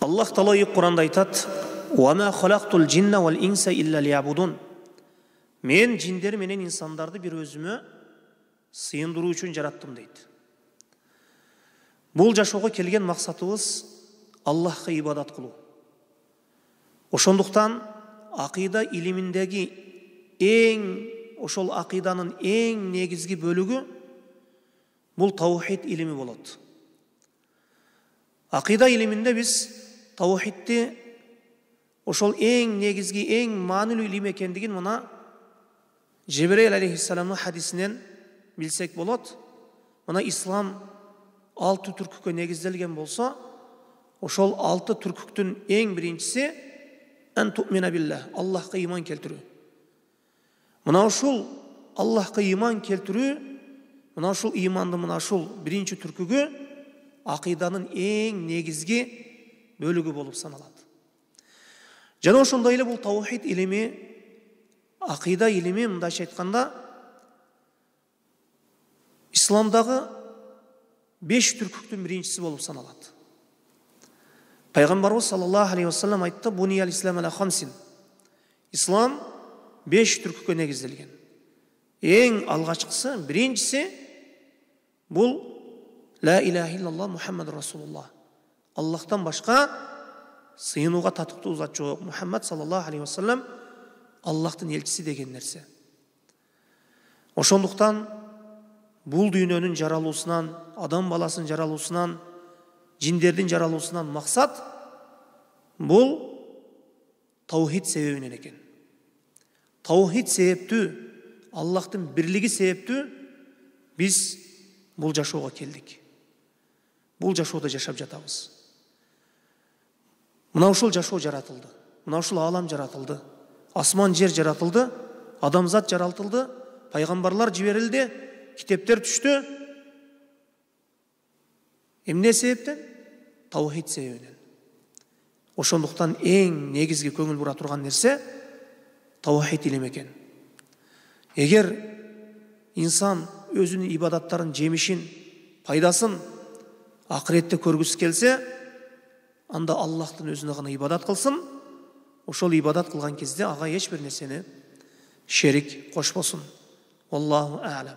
Аллах Таала Құранда айтат: "Уама халақтул джинна вал инса илля лиябудун." Мен жиндер менен инсандарды бир өзүмө сыйындыруу үчүн жараттым дейт. Бул жашоого келген максатыбыз Аллахка ибадат кылуу. Ошондуктан акыйда илиминдеги ошол акыйданын эң негизги бөлүгү бул таухид илими болот. Акыйда илиминде биз таухидти ошол эң негизги, эң маанилүү илим экендигин мына Жибрейил алейхиссаламдын хадисинен билсек болот. Мына ислам 6 түркүккө негизделген болсо, ошол 6 түркүктүн эң биринчиси ан ту'мина биллах, Аллахка иман келтирүү. Мына ушул Аллахка иман келтирүү, мына ушул имандын мына ушул биринчи түркүгү акыйданын эң негизги бөлүгү болуп саналат. Жана ошондой эле бул таухид илими, акыйда илими мындайча айтканда исламдагы 5 түркүктүн биринчиси болуп саналат. Пайгамбарыбыз саллаллаху алейхи вассалам айтты: "Буниял ислам аля хамсин." Ислам 5 түркүккө негизделген. Эң алгачкысы, биринчиси бул ла илаха иллаллах Мухаммад расулуллах. Аллахтан башка сыйынууга татыктуу зат жок. Мухаммад саллаллаху алейхи вассалам Аллахтын элчиси деген нерсе. Ошондуктан бул дүйнөнүн жаралуусунан, адам баласынын жаралуусунан, жиндердин жаралуусунан максат бул таухид себебинен экен. Таухид себептүү, Аллахтын бирлиги себептүү биз бул жашоого келдик. Бул жашоодо жашап жатабыз. Мына ушул жашоо жаратылды. Мына ушул алам жаратылды. Асман жер жаратылды, адамзат жаратылды, пайгамбарлар жиберилди, китептер түштү. Эмне себептен? Таухид себебинен. Ошондуктан эң негизги көңүл бура турган нерсе таухид илим экен. Эгер инсан өзүнүн ибадаттарын жемишин, пайдасын акыретте көргүсү келсе, анда Аллахтын өзүнө гана ибадат кылсын. Ошол ибадат кылган кезде ага эч бир нерсени шерик кошпосун. Аллаху а'лам.